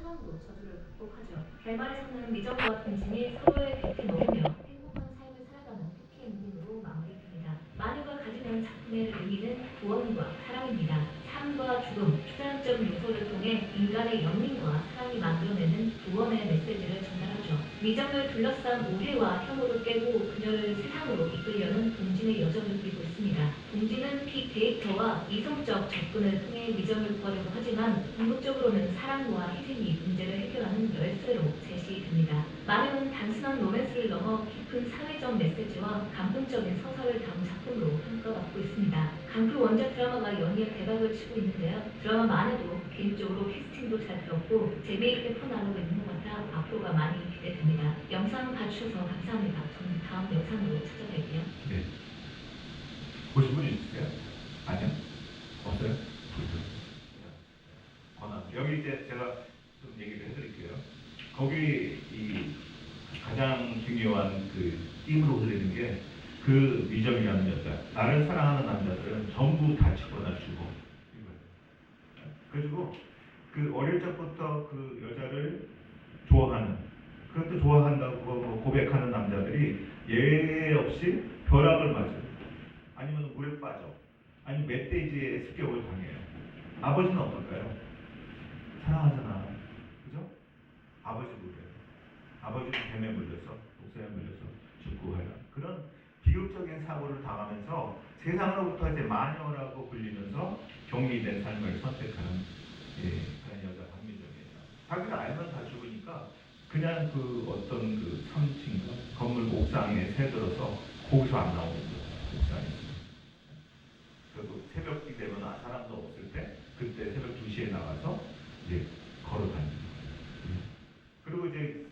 처음으로 저주를 극복하죠. 결말에서는 미정과 동진이 서로의 곁에 머무며 행복한 삶을 살아가는 해피엔딩으로 마무리됩니다. 만유가 가지는 작품의 의미는 구원과 사랑입니다. 삶과 죽음, 초자연적 요소를 통해 인간의 연민과 사랑이 만들어내는 구원의 메시지를 전달하죠. 미정을 둘러싼 오해와 혐오를 깨고 그녀를 세상으로 이끌려는 동진의 여정을 그리고 있습니다. 동진은 빅데이터와 이성적 접근을 통해 미정을 구하려고 하지만 궁극적으로는 사랑과 희생이 문제를 해결하는 열쇠로 제시됩니다. 만유는 단순한 로맨스를 넘어 깊은 사회적 메시지와 감동적인 서사를 담은 작품으로 평가받고 있습니다. 강풀 원작 드라마가 연이어 대박을 치고 있는데요. 드라마 만유도 개인적으로 캐스팅도 잘 들었고 재미있게 풀어나가고 있는 것 같아 앞으로가 많이 기대됩니다. 영상 봐주셔서 감사합니다. 저는 다음 영상으로 찾아뵐게요. 네. 보신 분이 있으세요? 아니요? 없어요? 권한. 여기 이제 제가 좀 얘기를 해드릴게요. 거기 이 가장 중요한 그 띠으로 흐르는 게 그 미정이라는 여자. 나를 사랑하는 남자들은 전부 다치거나 죽어. 그리고 그 어릴 적부터 그 여자를 좋아하는, 그것도 좋아한다고 고백하는 남자들이 예외 없이 벼락을 맞아요. 아니면 물에 빠져. 아니면 멧돼지의 습격을 당해요. 아버지는 어떨까요? 사랑하잖아. 그죠? 아버지도 그래요. 아버지는 뱀에 물려서, 독사에 물려서 죽고 하는 그런 비극적인 사고를 당하면서 세상으로부터 이제 마녀라고 불리면서 격리된 삶을 선택하는 그런 여자 박민정이에요. 자기가 알면 다 죽으니까 그냥 그 어떤 그 3층인가 건물 옥상에 새들어서 거기서 안 나오는 거예요. 옥상에. 그리고 새벽이 되면 사람도 없을 때 그때 새벽 2시에 나가서 이제 걸어다니는 거예요. 그리고 이제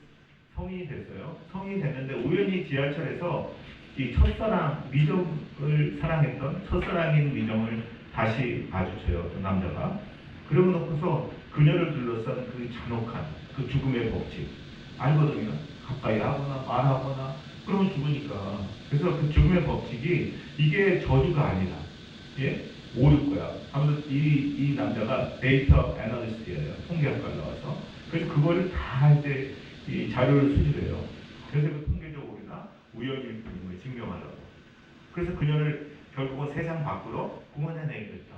성인이 됐어요. 성인이 됐는데 우연히 지하철에서 이 첫사랑 미정을 사랑했던 첫사랑인 미정을 다시 마주쳐요. 그 남자가. 그러고 놓고서 그녀를 둘러싼 그 잔혹한 그 죽음의 법칙 알거든요. 가까이 하거나 말하거나 그러면 죽으니까. 그래서 그 죽음의 법칙이 이게 저주가 아니라 예? 오를 거야. 아무튼 이 남자가 데이터 애널리스트예요. 통계학과를 나와서. 그래서 그거를 다 이제 이 자료를 수집해요. 그래서 그 통계적 오류나 우연일 뿐임을 증명하려고. 그래서 그녀를 결국은 세상 밖으로 구원해내겠다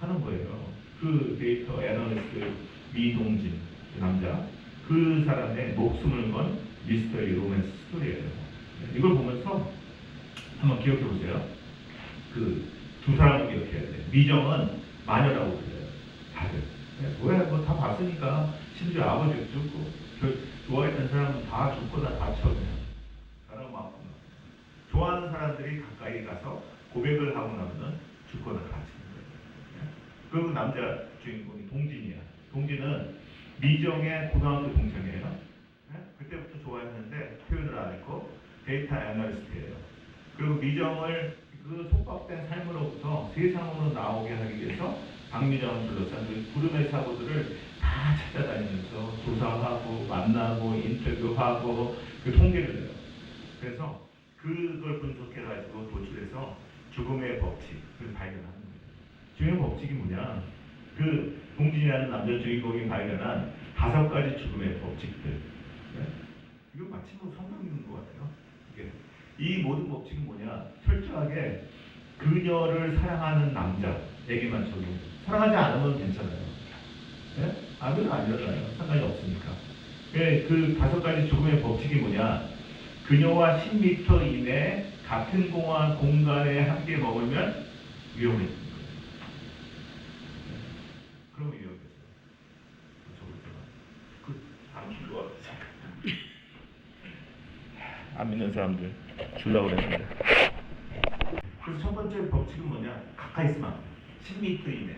하는 거예요. 그 데이터 애널리스트 미동진 그 남자, 그 사람의 목숨을 건 미스터리 로맨스 스토리예요. 이걸 보면서 한번 기억해 보세요. 그 두 사람을 기억해야 돼. 미정은 마녀라고 그래요. 다들. 왜? 뭐 다 봤으니까. 심지어 아버지도 죽고, 좋아했던 사람은 다 죽거나 다쳐 그냥. 사람 많구나. 좋아하는 사람들이 가까이 가서 고백을 하고 나면은 죽거나 다치는 거예요. 그리고 남자 주인공이 동진이야. 동진은 미정의 고등학교 동창이에요. 그때부터 좋아했는데 표현을 안 했고 데이터 애널리스트예요. 그리고 미정을 그 속박된 삶으로부터 세상으로 나오게 하기 위해서 박미정을 둘러싼 그 구름의 사고들을 다 찾아다니면서 조사하고 만나고 인터뷰하고 그 통계를 내요. 그래서 그걸 분석해가지고 도출해서 죽음의 법칙을 발견하는 거예요. 죽음의 법칙이 뭐냐? 그 동진이라는 남자 주인공이 발견한 5가지 죽음의 법칙들. 네? 이거 마치 뭐 성경 읽는 것 같아요. 이게. 이 모든 법칙은 뭐냐? 철저하게 그녀를 사랑하는 남자에게만 적용. 사랑하지 않으면 괜찮아요. 네? 아무도 안 일어나요. 상관이 없으니까. 그 5가지 죽음의 법칙이 뭐냐? 그녀와 10m 이내 같은 공간에 함께 머물면 위험해집니다. 그럼 위험해져요. 안 좋아. 안 믿는 사람들 주려고 그랬는데. 그래서 첫 번째 법칙은 뭐냐? 가까이 있으면 안 돼. 10m 이내.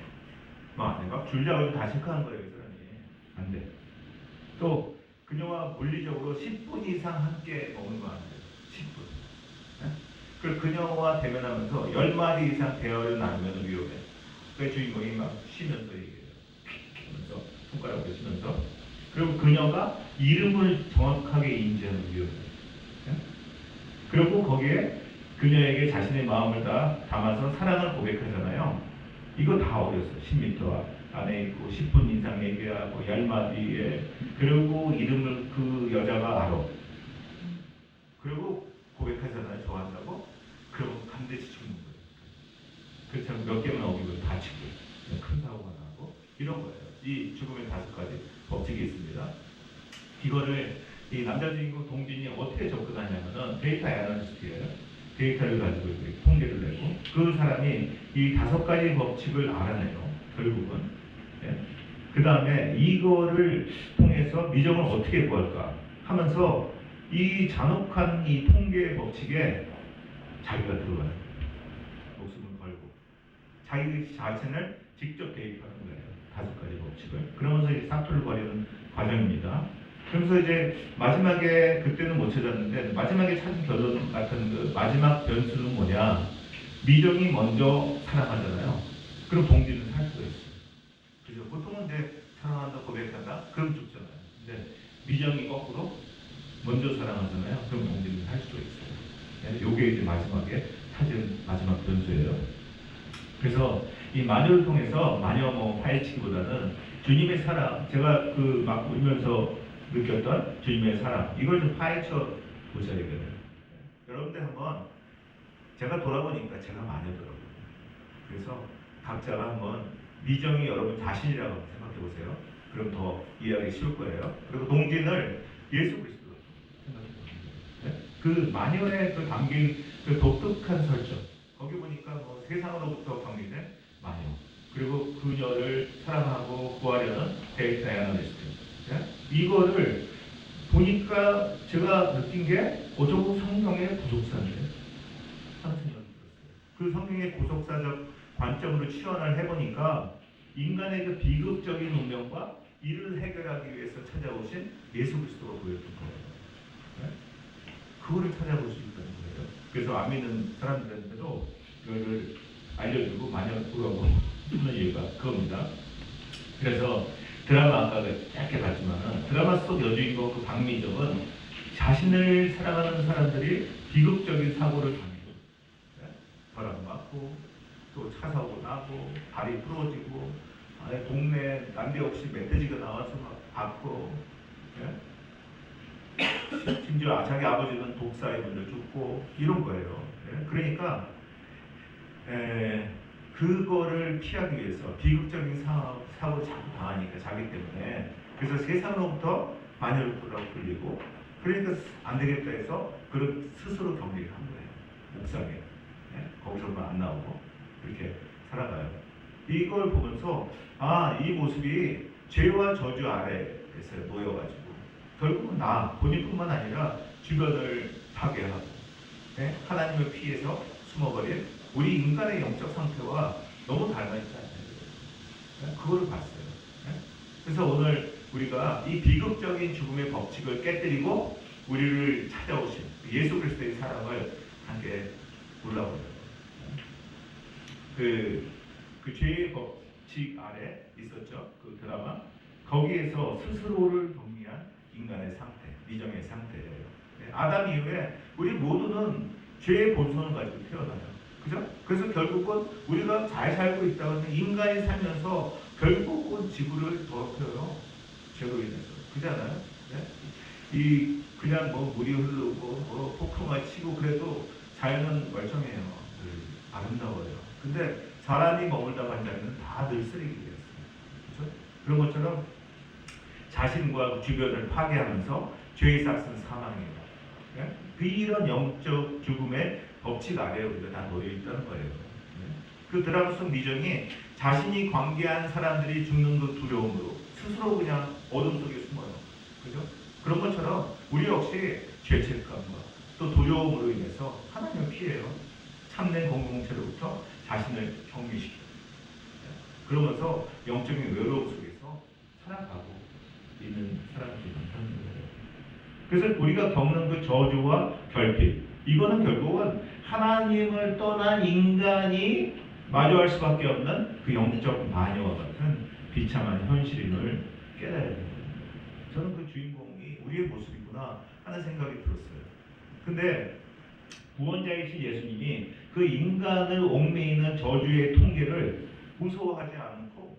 안 돼. 막 줄자가 다 체크하는 거예요, 이 사람이. 안 돼. 또 그녀와 물리적으로 10분 이상 함께 머물면 안 돼요. 10분. 네? 그리고 그녀와 대면하면서 10마디 이상 대화를 나누면 위험해. 그 주인공이 막 쉬면서 얘기해요. 하면서 손가락으로 쉬면서. 그리고 그녀가 이름을 정확하게 인지하는 위험해. 그리고 거기에 그녀에게 자신의 마음을 다 담아서 사랑을 고백하잖아요. 이거 다 어렸어. 10m와 안에 있고 10분 이상 얘기하고 10마디에 그리고 이름을 그 여자가 알아. 그리고 고백하잖아요. 좋아한다고. 그러면 반드시 죽는 거예요. 그렇죠. 몇 개만 어기면 다치고 큰 사고가 나고 이런 거예요. 이 죽음의 5가지 법칙이 있습니다. 이거를 이 남자 주인공 동진이 어떻게 접근하냐면은 데이터 애널리스트예요. 데이터를 가지고 이렇게 통계를 내고 그 사람이 이 5가지 법칙을 알아내요. 결국은. 예. 그 다음에 이거를 통해서 미정을 어떻게 구할까 하면서 이 잔혹한 이 통계 법칙에 자기가 들어가요. 목숨을 걸고 자기 자신을 직접 대입하는 거예요. 5가지 법칙을. 그러면서 이제 사투를 벌이는 과정입니다. 그래서 이제 마지막에 그때는 못 찾았는데 마지막에 찾은 결론 같은 그 마지막 변수는 뭐냐? 미정이 먼저 사랑하잖아요. 그럼 동진은 살 수가 있어요. 그죠? 보통은 이제 사랑한다 고백한다 그럼 죽잖아요. 근데 미정이 거꾸로 먼저 사랑하잖아요. 그럼 동진은 살 수가 있어요. 네? 요게 이제 마지막에 찾은 마지막 변수예요. 그래서 이 마녀를 통해서 마녀 뭐 파헤치기보다는 주님의 사랑, 제가 그 막 울면서 느꼈던 주님의 사랑, 이걸 좀 파헤쳐 보셔야 되거든요. 여러분들 한번 제가 돌아보니까 제가 마녀더라고요. 그래서 각자가 한번 미정이 여러분 자신이라고 생각해 보세요. 그럼 더 이해하기 쉬울 거예요. 그리고 동진을 예수 그리스도로 생각해 보세요. 네? 그 마녀의 그 담긴 그 독특한 설정. 거기 보니까 뭐 세상으로부터 경계된 마녀, 그리고 그녀를 사랑하고 구하려는 데이터 애널리스트. 네? 이거를 보니까 제가 느낀 게 저거 성경의 구속사인데 하는 생각이 들었어요. 그 성경의 구속사적 관점으로 치환을 해보니까 인간의 그 비극적인 운명과 이를 해결하기 위해서 찾아오신 예수 그리스도가 보였던 거예요. 네? 그거를 찾아볼 수 있다는 거예요. 그래서 안 믿는 사람들한테도 그거를 알려주고 마녀구라고 하는 이유가 그겁니다. 그래서 드라마 아까 짧게 봤지만은 드라마 속 여주인공 그 박미정은 자신을 사랑하는 사람들이 비극적인 사고를 당해요. 네? 벼락 맞고 또 차 사고 나고 다리 부러지고 동네 난데없이 멧돼지가 나와서 막 받고 네? 심지어 자기 아버지는 독사에 먼저 죽고 이런 거예요. 네? 그러니까 그거를 피하기 위해서 비극적인 사고를 자꾸 당하니까 자기 때문에 그래서 세상으로부터 마녀라고 불리고 그러니까 안 되겠다 해서 그런 스스로 격리를 한 거예요. 옥상에. 네? 거기서만 안 나오고 그렇게 살아가요. 이걸 보면서 이 모습이 죄와 저주 아래에서 모여가지고 결국은 본인뿐만 아니라 주변을 파괴하고 네? 하나님을 피해서 숨어버린 우리 인간의 영적 상태와 너무 닮아있지 않나요? 네? 그거를 봤어요. 네? 그래서 오늘 우리가 이 비극적인 죽음의 법칙을 깨뜨리고 우리를 찾아오신 예수 그리스도의 사랑을 함께 골라보려고. 그 죄의 법칙 아래 있었죠. 그 드라마. 거기에서 스스로를 정리한 인간의 상태, 미정의 상태예요. 네? 아담 이후에 우리 모두는 죄의 본성을 가지고 태어나요. 그죠? 그래서 결국은 우리가 잘 살고 있다고 인간이 살면서 결국은 지구를 더럽혀요. 죄로 인해서. 그잖아요. 네? 그냥 뭐 물이 흐르고 뭐 폭풍을 치고 그래도 자연은 멀쩡해요. 아름다워요. 근데 사람이 머물다 간 자리는 다 늘 쓰레기 되었어요. 그렇죠? 그런 것처럼 자신과 주변을 파괴하면서 죄의 삭은 사망입니다. 네? 이런 영적 죽음의 법칙 아래에 우리가 다 놓여 있다는 거예요. 네? 그 드라마 속 미정이 자신이 관계한 사람들이 죽는 그 두려움으로 스스로 그냥 어둠 속에 숨어요. 그죠? 그런 것처럼 우리 역시 죄책감과 또 두려움으로 인해서 하나님을 피해요. 참된 공동체로부터 자신을 격리시켜요. 그러면서 영적인 외로움 속에서 살아가고 있는 사람들이 많다는 거예요. 그래서 우리가 겪는 그 저주와 결핍, 이거는 결국은 하나님을 떠난 인간이 마주할 수밖에 없는 그 영적 마녀와 같은 비참한 현실임을 깨달아야 됩니다. 저는 그 주인공이 우리의 모습이구나 하는 생각이 들었어요. 근데 구원자이신 예수님이 그 인간을 얽매이는 저주의 통계를 무서워하지 않고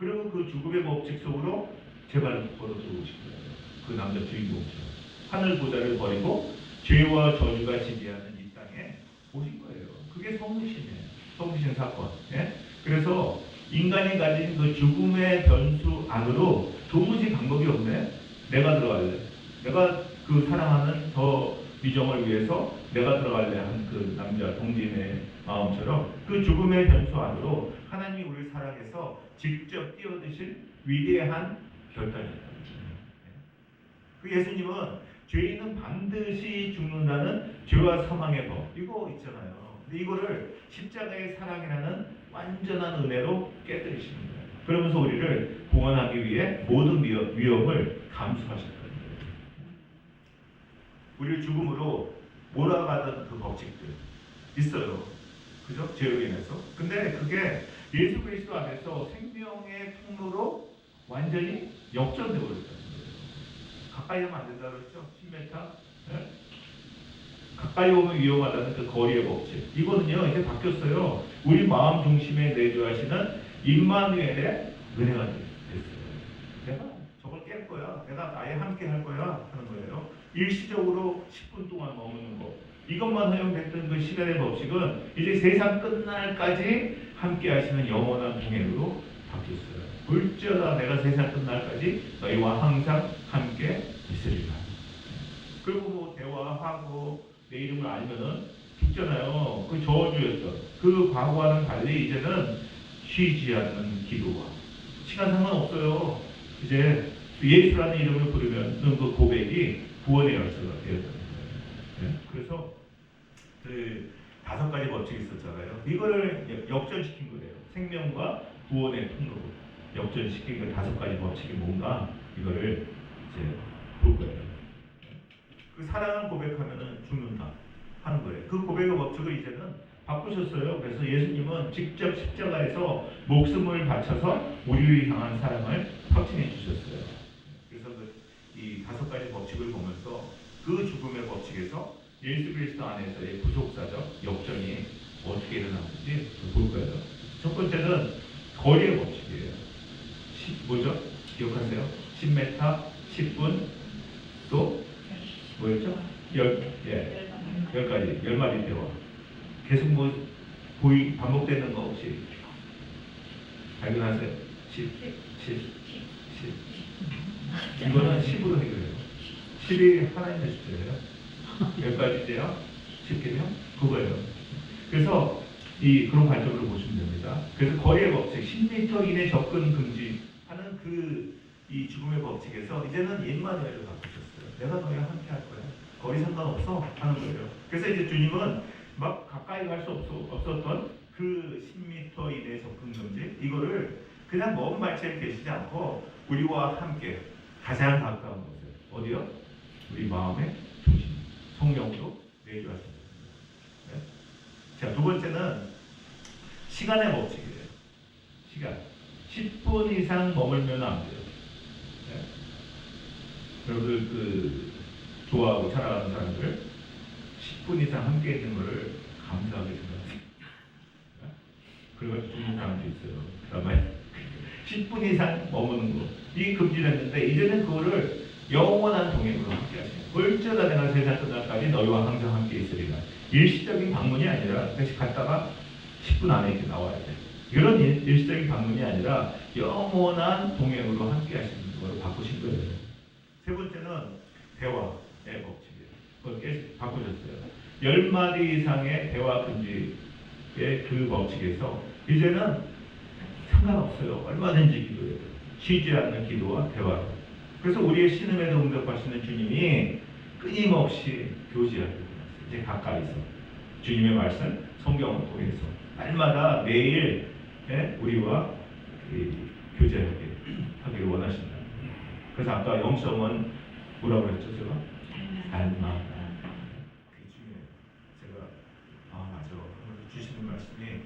그리고 그 죽음의 법칙 속으로 제발 걸어 들어오신 거예요. 그 남자 주인공처럼 하늘 보좌를 버리고 죄와 저주가 지배하는 이 땅에 오신 거예요. 그게 성부신이에요. 성부신 사건. 예? 그래서 인간이 가진 그 죽음의 변수 안으로 도무지 방법이 없네. 내가 들어갈래. 내가 그 사랑하는 저 미정을 위해서 내가 들어갈래 한 그 남자 동진의 마음처럼 그 죽음의 변수 안으로 하나님이 우리를 사랑해서 직접 뛰어드실 위대한 결단이다. 그 예수님은 죄인은 반드시 죽는다는 죄와 사망의 법 이거 있잖아요. 근데 이거를 십자가의 사랑이라는 완전한 은혜로 깨뜨리시는 거예요. 그러면서 우리를 구원하기 위해 모든 위험을 감수하셨거든요. 우리를 죽음으로 몰아가던 그 법칙들 있어요. 그죠? 죄로 인해서. 근데 그게 예수 그리스도 안에서 생명의 통로로 완전히 역전되어 버렸다는 거예요. 가까이 하면 안 된다고 그랬죠? 10m? 네? 가까이 오면 위험하다는 그 거리의 법칙. 이거는요, 이제 바뀌었어요. 우리 마음 중심에 내주하시는 임마누엘의 은혜가 됐어요. 내가 저걸 깰 거야. 내가 아예 함께 할 거야. 하는 거예요. 일시적으로 10분 동안 머무는 거. 이것만 허용됐던 그 시간의 법칙은 이제 세상 끝날까지 함께 하시는 영원한 동행으로 바뀌었어요. 물쩌다 내가 세상 끝날까지 너희와 항상 함께 있으리라. 그리고 뭐 대화하고 내 이름을 알면은 죽잖아요. 그 저주였던 그 과거와는 달리 이제는 쉬지 않는 기도와 시간 상관없어요. 이제 예수라는 이름을 부르면 그 고백이 구원의 열쇠가 되었다는 거예요. 네? 그래서 그 5가지 법칙이 있었잖아요. 이거를 역전시킨 거예요. 생명과 구원의 통로로 역전시킨 그 5가지 법칙이 뭔가 이거를 이제 볼 거예요. 그 사랑을 고백하면은 죽는다 하는 거예요. 그 고백의 법칙을 이제는 바꾸셨어요. 그래서 예수님은 직접 십자가에서 목숨을 바쳐서 우리를 향한 사랑을 확증해 주셨어요. 그래서 이 5가지 법칙을 보면서 그 죽음의 법칙에서 예수 그리스도 안에서의 구속사적 역전이 어떻게 일어나는지 볼 거예요. 첫 번째는 거리의 법칙이에요. 뭐죠? 기억하세요? 10m, 10분, 또 뭐였죠? 10가지, 10마리 대화. 계속 뭐 반복되는 거 없이 발견하세요? 10. 이거는 10으로 해결해요. 10이 하나님의 숫자예요. 10가지인데요. 10개면 그거예요. 그래서 그런 관점으로 보시면 됩니다. 그래서 거리의 법칙, 10m 이내 접근 금지하는 이 죽음의 법칙에서 이제는 임마누엘을 바꾸셨어요. 내가 너희와 함께 할 거야. 거리 상관없어 하는 거예요. 그래서 이제 주님은 막 가까이 갈 수 없었던 그 10m 이내 접근 금지 이거를 그냥 먼 발치에 계시지 않고 우리와 함께 가장 가까운 곳에 어디요? 우리 마음의 중심 성령으로 내주하십니다. 네? 자, 두 번째는 시간의 법칙이에요. 시간 10분 이상 머물면 안 돼요. 네? 여러분들 좋아하고 사랑하는 사람들 10분 이상 함께 있는 것을 감사하게 생각해요. 네? 그리고 죽는 사람도 있어요. 그다음에 10분 이상 머무는 거 이게 금지됐는데 이제는 그거를 영원한 동행으로 함께 하세요. 물쩌다 내가 세상 끝날까지 너희와 항상 함께 있으리라. 일시적인 방문이 아니라 다시 갔다가 10분 안에 이렇게 나와야 돼. 이런 일시적인 방문이 아니라 영원한 동행으로 함께 하시는 걸로 바꾸신 거예요. 세 번째는 대화의 법칙이에요. 그걸 바꾸셨어요. 10마디 이상의 대화 금지의 그 법칙에서 이제는 상관없어요. 얼마든지 기도해요. 쉬지 않는 기도와 대화로. 그래서 우리의 신음에도 응답하시는 주님이 끊임없이 교제하게 되었어요. 이제 가까이서 주님의 말씀, 성경을 통해서 날마다 매일 우리와 교제하게 하기를 원하신다. 그래서 아까 영성은 뭐라고 했죠, 제가? 날마다. 그게 중요해요. 제가 맞아. 주시는 말씀이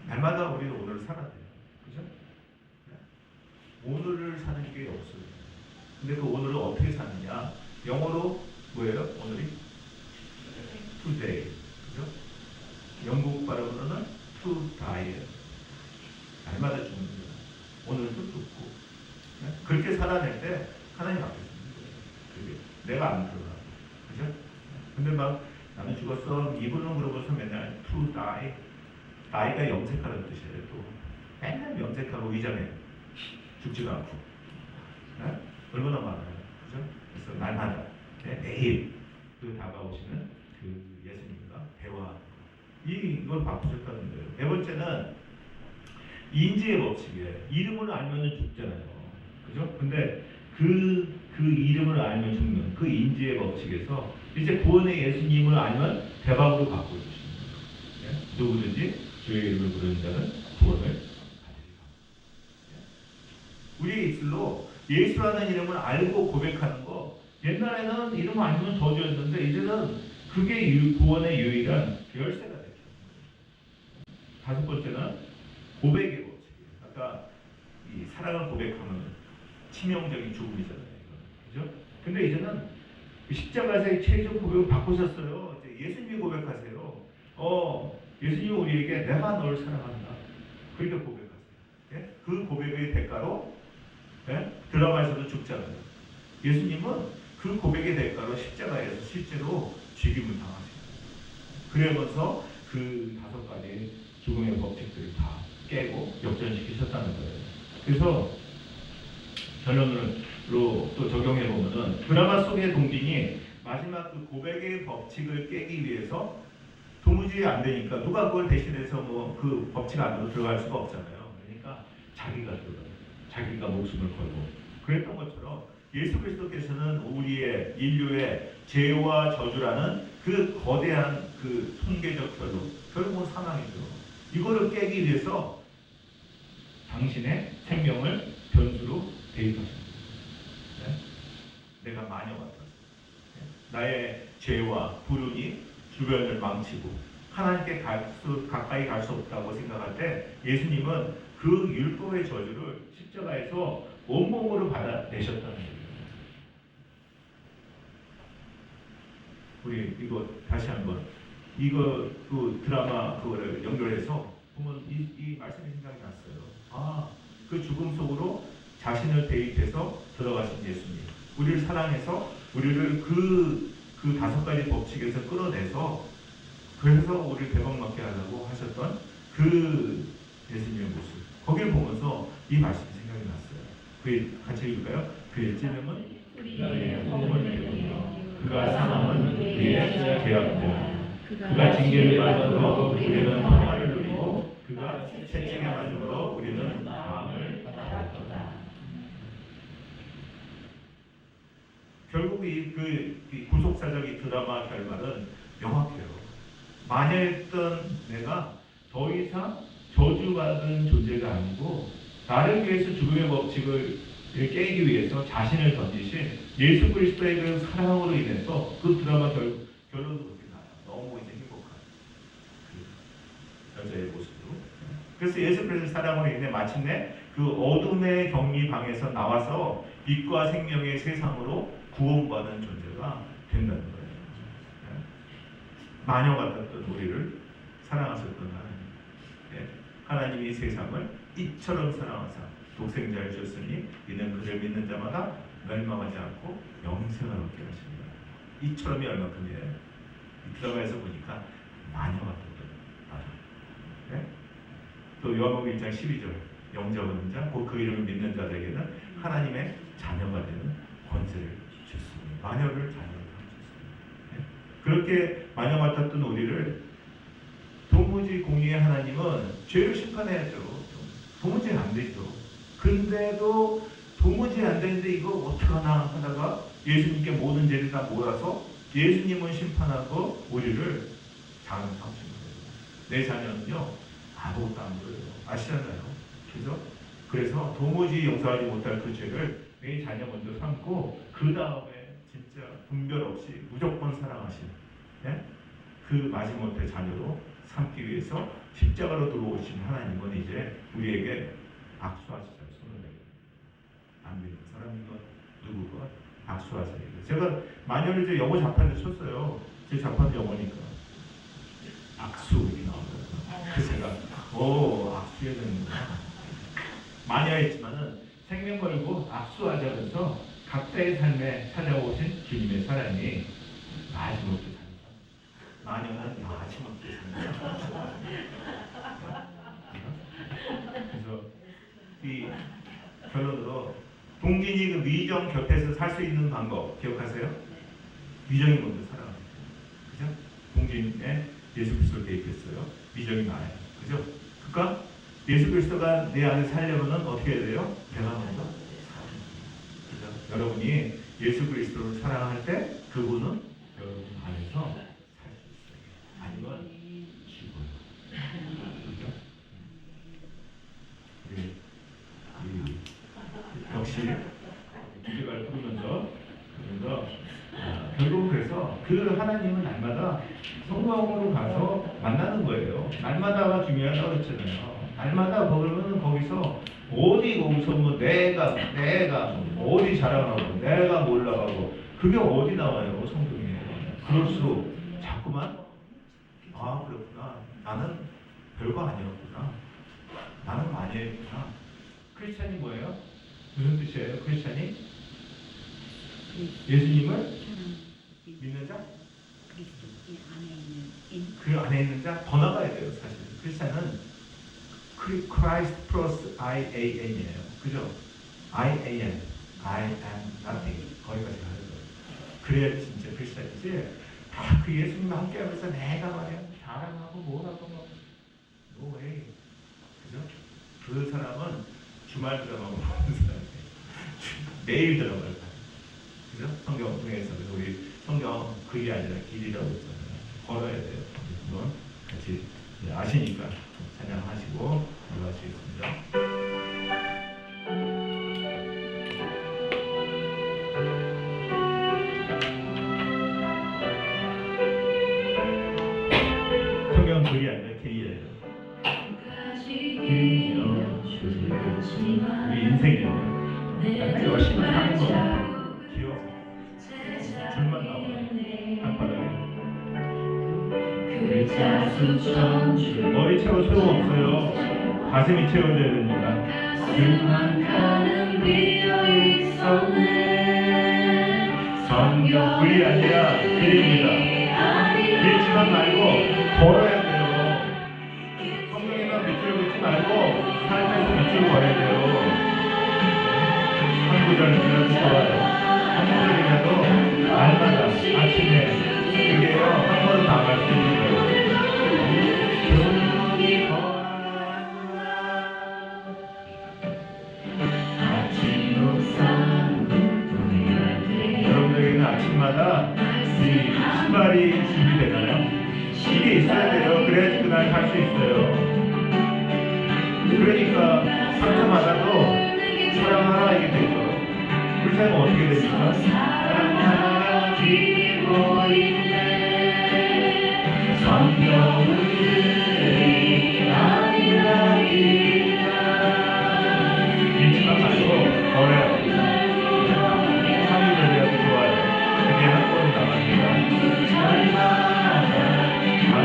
날마다 우리는 오늘을 살아야 돼요. 그죠? 오늘을 사는 게 없어요. 근데 그 오늘을 어떻게 사느냐? 영어로 뭐예요? 오늘이? today. 그죠? 영국 발음으로는 to die예요. 날마다 죽는 거예요. 그렇게 살아낼 때 하나님 앞에 서는 거예요. 그게 내가 안 들어가. 그죠? 근데 막 나는 죽었어. 이분은 그러고서 맨날 to die. die가 염색하는 뜻이에요. 또 맨날 염색하고 위장해. 죽지도 않고. 네? 얼마나 많아요. 그죠? 그래서 날마다 매일 그 다가오시는 그 예수님과 대화하는 거. 이걸 바꾸셨다는 거예요. 네 번째는 인지의 법칙이에요. 이름을 알면 죽잖아요. 그죠? 근데 그 이름을 알면 죽는 그 인지의 법칙에서 이제 구원의 예수님을 알면 대박으로 바꿔주시는 거예요. 네? 누구든지 주의 이름을 부르는 자는 구원을 가지리라. 네? 우리의 입술로 예수라는 이름을 알고 고백하는 거, 옛날에는 이름 아니면 저주였는데 이제는 그게 구원의 유일한 열쇠가 됐죠. 다섯 번째는 고백의 법칙이에요. 아까 이 사랑을 고백하면 치명적인 죽음이잖아요. 그죠? 근데 이제는 십자가에서의 최종 고백을 바꾸셨어요. 이제 예수님이 고백하세요. 예수님이 우리에게 내가 너를 사랑한다. 그렇게 고백하세요. 예? 그 고백의 대가로 드라마에서도 죽잖아요. 예수님은 그 고백의 대가로 십자가에서 실제로 죽임을 당하세요. 그러면서 그 다섯 가지 죽음의 법칙들을 다 깨고 역전시키셨다는 거예요. 그래서 결론으로 또 적용해 보면은 드라마 속의 동진이 마지막 그 고백의 법칙을 깨기 위해서 도무지 안 되니까 누가 그걸 대신해서 뭐 그 법칙 안으로 들어갈 수가 없잖아요. 그러니까 자기가 들어가요. 자기가 목숨을 걸고 그랬던 것처럼 예수 그리스도께서는 우리의 인류의 죄와 저주라는 그 거대한 그 통계적 결국은 사망이죠. 이거를 깨기 위해서 당신의 생명을 변수로 대입하십니다. 네? 내가 마녀 같아서 나의 죄와 불운이 주변을 망치고 하나님께 가까이 갈 수 없다고 생각할 때 예수님은 그 율법의 저주를 십자가에서 온몸으로 받아내셨다는 거예요. 우리 이거 다시 한번 이거 그 드라마 그거를 연결해서 보면 이 말씀이 생각이 났어요. 그 죽음 속으로 자신을 대입해서 들어가신 예수님, 우리를 사랑해서 우리를 그 다섯 가지 법칙에서 끌어내서 그래서 우리를 대박맞게 하려고 하셨던 그 예수님의 모습, 거기를 보면서 이 말씀이 생각이 났어요. 같이 읽을까요? 그의 찔림은 우리의 허물을 내고 그가 상함은 우리의 죄악되라. 그가 징계를 받음으로 우리는 평화를 누리고 그가 채찍에 맞음으로 우리는 마음을 받았도다. 결국 이 구속사적 이 드라마 결말은 명확해요. 마녀였던 내가 더 이상 저주받은 존재가 아니고 나를 위해서 죽음의 법칙을 깨기 위해서 자신을 던지신 예수 그리스도의 그 사랑으로 인해서 그 드라마 결론도 그렇게 나요. 너무 이제 행복한 그 여자의 모습으로. 그래서 예수 그리스도의 사랑으로 인해 마침내 그 어둠의 격리방에서 나와서 빛과 생명의 세상으로 구원받은 존재가 된다는 거예요. 마녀 같았던 우리를 사랑하셨던 하나님. 하나님이 세상을 이처럼 사랑하사 독생자를 주셨으니 이는 그를 믿는 자마다 멸망하지 않고 영생을 얻게 하십니다. 이처럼이 얼마큼이에요. 이 드라마에서 보니까 마녀 같았던 마녀. 또 요한복음 1장 12절 영접 얻는 자, 곧 그 이름을 믿는 자들에게는 하나님의 자녀가 되는 권세를 주셨습니다. 마녀를 자녀로 삼으셨습니다. 그렇게 마녀 같았던 우리를 도무지 공의의 하나님은 죄를 심판해야죠. 도무지 안 되죠. 근데도 도무지 안 되는데 이거 어떡하나 하다가 예수님께 모든 죄를 다 몰아서 예수님은 심판하고 우리를 자녀 삼으신 거예요. 내 자녀는요 아무것도 안 보여요. 아시잖아요. 그죠? 그래서 도무지 용서하지 못할 그 죄를 내 자녀 먼저 삼고 그 다음에 진짜 분별 없이 무조건 사랑하신 그 마지못해 자녀로 삼기 위해서 십자가로 들어오신 하나님은 이제 우리에게 박수하시자 손을 내게 안 믿는 사람이건 누구건 박수하자. 제가 마녀를 이제 영어 자판에 쳤어요. 제 자판 영어니까 악수 이렇게 나오더라고요. 그래서 제가 악수해야 되는구나. 마녀였지만은 생명 걸고 악수하자면서 각자의 삶에 찾아오신 주님의 사랑이 마지못해 산다. 마녀는 마지못해 산다. 그래서 이 결론으로 동진이 그 위정 곁에서 살 수 있는 방법 기억하세요? 위정이 먼저 사랑합니다. 그죠? 동진에 예수 그리스도를 대입했어요. 위정이 많아요. 그죠? 그러니까 예수 그리스도가 내 안에 살려면 어떻게 해야 돼요? 내가 먼저 사랑해요. 그죠? 여러분이 예수 그리스도를 사랑할 때 그분은 여러분 안에서 살 수 있어요. 아니면 죽어요. 그죠? 역시 기대가를 부르면서 결국 그래서 그 하나님은 날마다 성경으로 가서 만나는 거예요. 날마다가 중요하다고 그랬잖아요. 날마다 그러면 거기서 거기서 뭐 내가 어디 자랑하고 내가 몰라가고 그게 어디 나와요 성경에. 그럴수록 자꾸만 그렇구나. 나는 별거 아니었구나. 나는 많이 했구나. 크리스찬이 뭐예요? 무슨 뜻이에요? 크리스찬이? 예수님을 믿는 자? 그 안에 있는 자 더 나가야 돼요. 사실 크리스찬은 Christ 플러스 IAN이에요. 그죠? IAN I am nothing 거기까지 가야 돼요. 그래야 진짜 크리스찬이지. 다 그 예수님과 함께하면서 내가 말이야 자랑하고 뭐라고 no way. 그죠? 그 사람은 주말 드라마만 보는 사람이에요. 매일 드라마를 봐요. 그죠? 성경 중에서 우리 성경 글이 아니라 길이라고 했잖아요. 걸어야 돼요. 물론 같이 아시니까 찬양하시고 들어가시겠습니다. 성경 글이 아니라 길이에요. 우리 인생이에요. 맨날 열심히 사는 거 귀여워. 줄만 나와 땅바닥에. 머리 채워 소용없어요. 가슴이 채워져야 됩니다. 성경 글이 아니라 길입니다. 읽지만 말고 걸어야 돼요. 성경에만 밑줄 긋지 말고 삶에서 밑줄 걸어야 돼요. 한 구절이라도 좋아요. 한 구절이라도 날마다 아침에 그게요 한 번은 나갈 수 있는 거예요. 여러분에게는 아침마다 이 신발이 준비되나요? 이게 있어야 돼요. 그래야지 그날 갈 수 있어요. 그러니까 상처받아도 사랑하라 이게 되죠. 불쌍히 어떻게 됩니까? 사랑하라 기고 있네 성경은 아니라 잊지만 말고 걸어요. 3일이라도 좋아요. 그게 한 번은 나갑니다. 절마다 한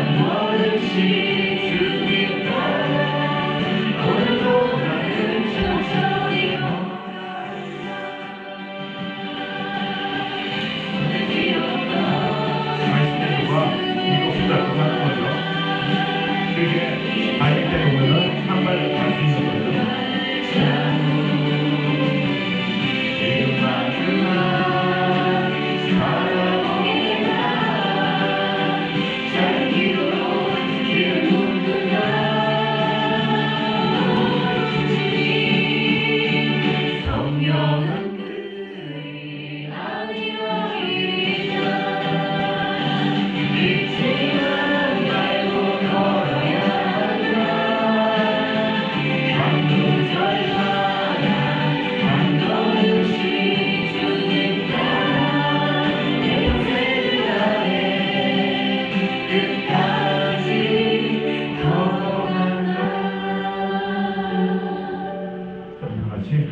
번씩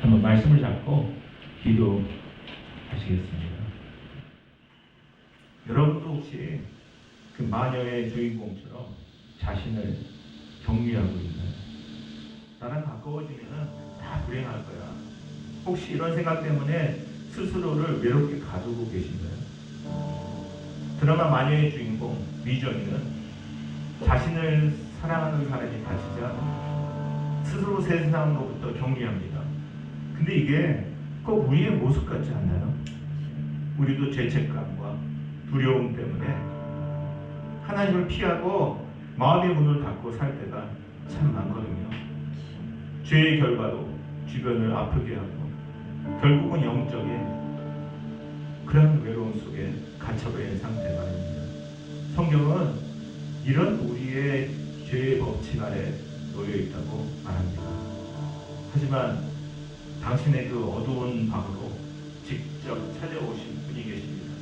한번 말씀을 잡고 기도하시겠습니다. 여러분도 혹시 그 마녀의 주인공처럼 자신을 정리하고 있나요? 나랑 가까워지면 다 불행할 거야. 혹시 이런 생각 때문에 스스로를 외롭게 가두고 계신가요? 드라마 마녀의 주인공 미정이는 자신을 사랑하는 사람이 다치자 스스로 세상으로부터 격리합니다. 근데 이게 꼭 우리의 모습 같지 않나요? 우리도 죄책감과 두려움 때문에 하나님을 피하고 마음의 문을 닫고 살 때가 참 많거든요. 죄의 결과로 주변을 아프게 하고 결국은 영적인 그런 외로움 속에 갇혀버린 상태가 아닙니다. 성경은 이런 우리의 죄의 법칙 아래 놓여 있다고 말합니다. 하지만 당신의 그 어두운 방으로 직접 찾아오신 분이 계십니다.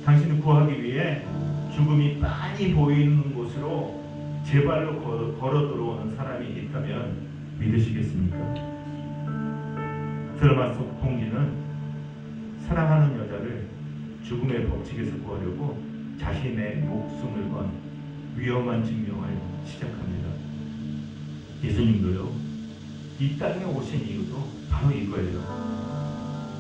당신을 구하기 위해 죽음이 빤히 보이는 곳으로 제 발로 걸어 들어오는 사람이 있다면 믿으시겠습니까? 드라마 속 동기는 사랑하는 여자를 죽음의 법칙에서 구하려고 자신의 목숨을 건 위험한 증명을 시작합니다. 예수님도요, 이 땅에 오신 이유도 바로 이거예요.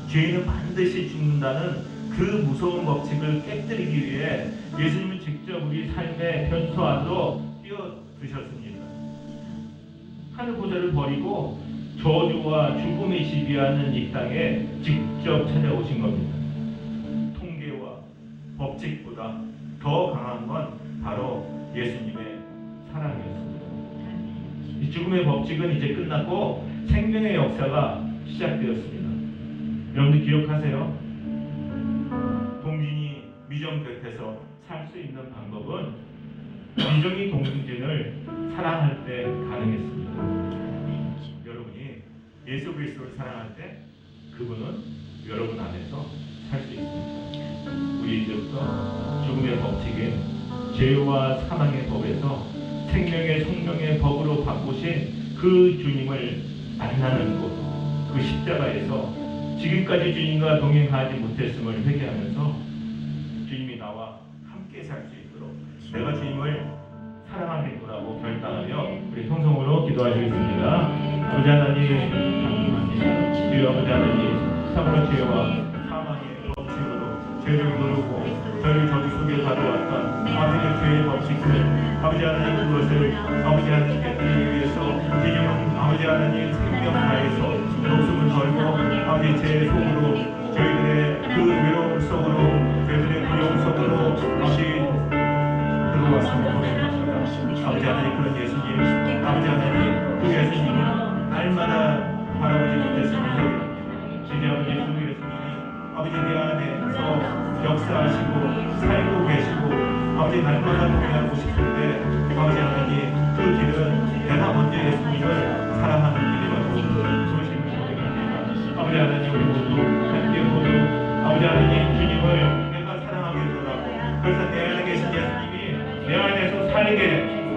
죄인은 반드시 죽는다는 그 무서운 법칙을 깨뜨리기 위해 예수님은 직접 우리 삶의 변수 안으로 뛰어드셨습니다. 하늘 보좌를 버리고 저주와 죽음이 지배하는 이 땅에 직접 찾아오신 겁니다. 통계와 법칙보다 더 강한 건 바로 예수님의 사랑이었습니다. 이 죽음의 법칙은 이제 끝났고 생명의 역사가 시작되었습니다. 여러분들 기억하세요? 동진이 미정 곁에서 살 수 있는 방법은 미정이 동진을 사랑할 때 가능했습니다. 여러분이 예수 그리스도를 사랑할 때 그분은 여러분 안에서 살 수 있습니다. 우리 이제부터 죽음의 법칙인 죄와 사망의 법에서 생명의 성령의 법으로 바꾸신 그 주님을 만나는 곳, 그 십자가에서 지금까지 주님과 동행하지 못했음을 회개하면서 주님이 나와 함께 살 수 있도록 내가 주님을 사랑하겠노라고 결단하며 우리 통성으로 기도하시겠습니다. 아버지 하나님 감사합니다. 주여 아버지 하나님 사물의 죄와 사망의 법칙으로 죄를 누르고 저를 저주 속에 가둬왔던 아버지의 죄의 법칙을 아버지 하나님 그것을 아버지 하나님께 드리기 위해서 주님은 아버지 하나님 생명 다해서 목숨을 걸고 아버지 제 속으로 저희들의 그 외로움 속으로 저희들의 두려움 속으로 아버지 들어왔습니다. 아버지 하나님 그런 예수님 아버지 하나님 그 예수님은 날마다 바라보지 못했습니다. 주님 아버지 그 예수님이 아버지 내 안에서 역사하시고 살고 계시고 아버지 날마다 동행하고 싶은데 아버지 하나님 그 길은 내가 먼저 예수님을 사랑하는 길이라고 그러시는 거입니다. 아버지 하나님 우리 모두 함께 모두 아버지 하나님 주님을 내가 사랑하겠노라고 그래서 내 안에 계신 예수님이 내 안에서 살게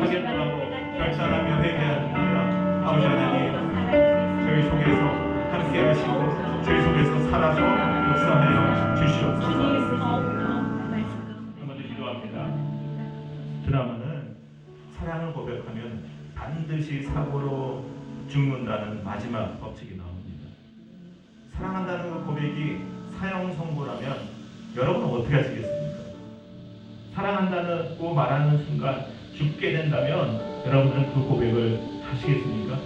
하겠노라고 결단하며 회개합니다. 아버지 하나님 저희 속에서 함께 하시고 저희 속에서 살아서 역사하여 주시옵소서. 드라마는 사랑을 고백하면 반드시 사고로 죽는다는 마지막 법칙이 나옵니다. 사랑한다는 그 고백이 사형 선고라면 여러분은 어떻게 하시겠습니까? 사랑한다고 말하는 순간 죽게 된다면 여러분들은 그 고백을 하시겠습니까?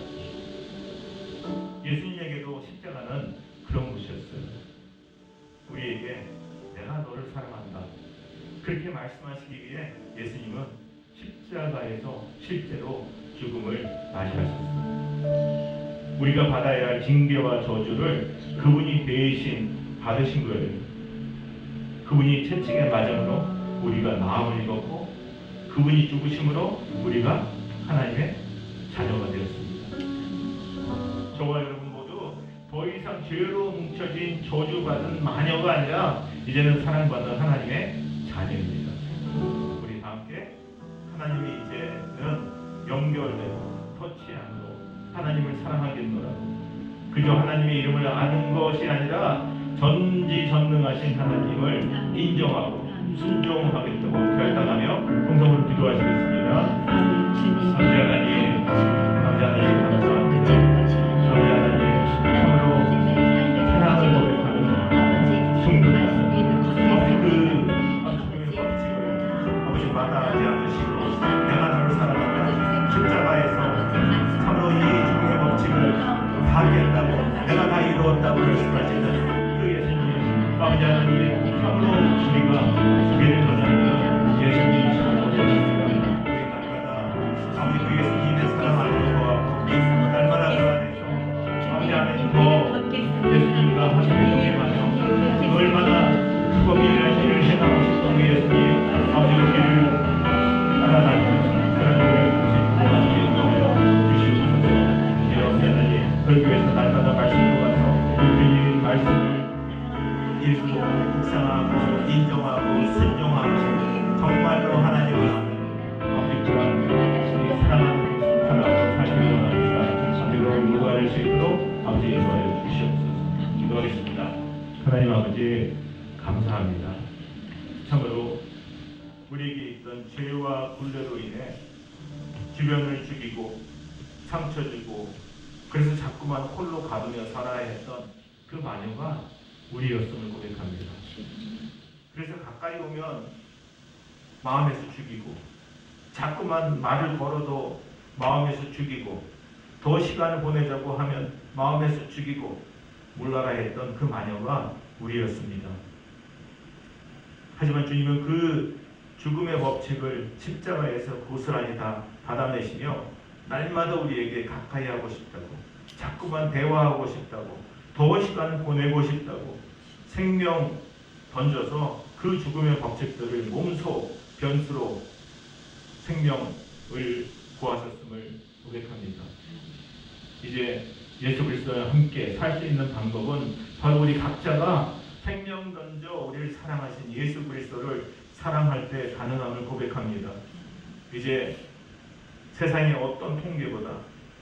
예수님에게도 십자가는 그런 것이었어요. 우리에게 내가 너를 사랑한다 그렇게 말씀하시기 위해 예수님은 십자가에서 실제로 죽음을 맞이하셨습니다. 우리가 받아야 할 징계와 저주를 그분이 대신 받으신 거예요. 그분이 채찍에 맞음으로 우리가 마음을 입었고 그분이 죽으심으로 우리가 하나님의 자녀가 되었습니다. 저와 여러분 모두 더 이상 죄로 뭉쳐진 저주받은 마녀가 아니라 이제는 사랑받는 하나님의 자녀입니다. 우리 다 함께 하나님이 이제는 연결되고 터치함으로 하나님을 사랑하겠노라고 그저 하나님의 이름을 아는 것이 아니라 전지전능하신 하나님을 인정하고 순종하겠다고 결단하며 공성으로 기도하시겠습니다. 아버지 하나님 감사합니다. 내가 다 이루었다고 말씀하시는 그 예수님 아버지 하나님 참으로 우리가 기회를 전하는 예수님이시라고 생각합니다. 우리 날마다 아버지 그 예수님의 사랑 안에서 날마다 그 안에서 아버지 하나님 더 예수님과 함께 동행하며 얼마나 그거 일을 해나가고 싶던 그 예수님 아버지 우리를 따라다니면서 그러기 위해서 날마다 말씀을 가서 그 말씀을 읽고 묵상하고 인정하고 순종하고 정말로 하나님을 아는 아버지 그런 사랑하는 사람으로 살기를 원합니다. 아버지로 누가를 수 있도록 아버지 인도하여 주시옵소서. 기도하겠습니다. 하나님 아버지 감사합니다. 참으로 우리에게 있던 죄와 굴레로 인해 주변을 죽이고 상처 주고 그래서 자꾸만 홀로 가두며 살아야 했던 그 마녀가 우리였음을 고백합니다. 그래서 가까이 오면 마음에서 죽이고 자꾸만 말을 걸어도 마음에서 죽이고 더 시간을 보내자고 하면 마음에서 죽이고 몰라라 했던 그 마녀가 우리였습니다. 하지만 주님은 그 죽음의 법칙을 십자가에서 고스란히 다 받아내시며 날마다 우리에게 가까이 하고 싶다고 자꾸만 대화하고 싶다고 더 시간을 보내고 싶다고 생명 던져서 그 죽음의 법칙들을 몸소 변수로 생명을 구하셨음을 고백합니다. 이제 예수 그리스도와 함께 살 수 있는 방법은 바로 우리 각자가 생명 던져 우리를 사랑하신 예수 그리스도를 사랑할 때 가능함을 고백합니다. 이제 세상의 어떤 통계보다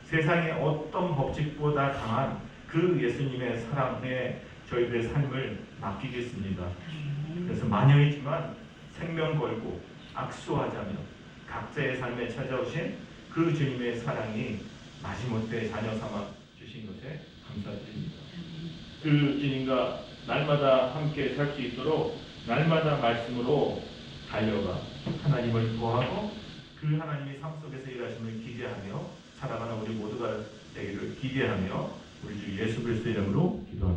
세상의 어떤 법칙보다 강한 그 예수님의 사랑에 저희들의 삶을 맡기겠습니다. 그래서 마녀이지만 생명 걸고 악수하자며 각자의 삶에 찾아오신 그 주님의 사랑이 마지못해 자녀 삼아 주신 것에 감사드립니다. 그 주님과 날마다 함께 살 수 있도록 날마다 말씀으로 달려가 하나님을 구하고 그 하나님의 삶 속에서 일하심을 기대하며 살아가는 우리 모두가 되기를 기대하며 우리 주 예수 그리스도의 이름으로 기도합니다.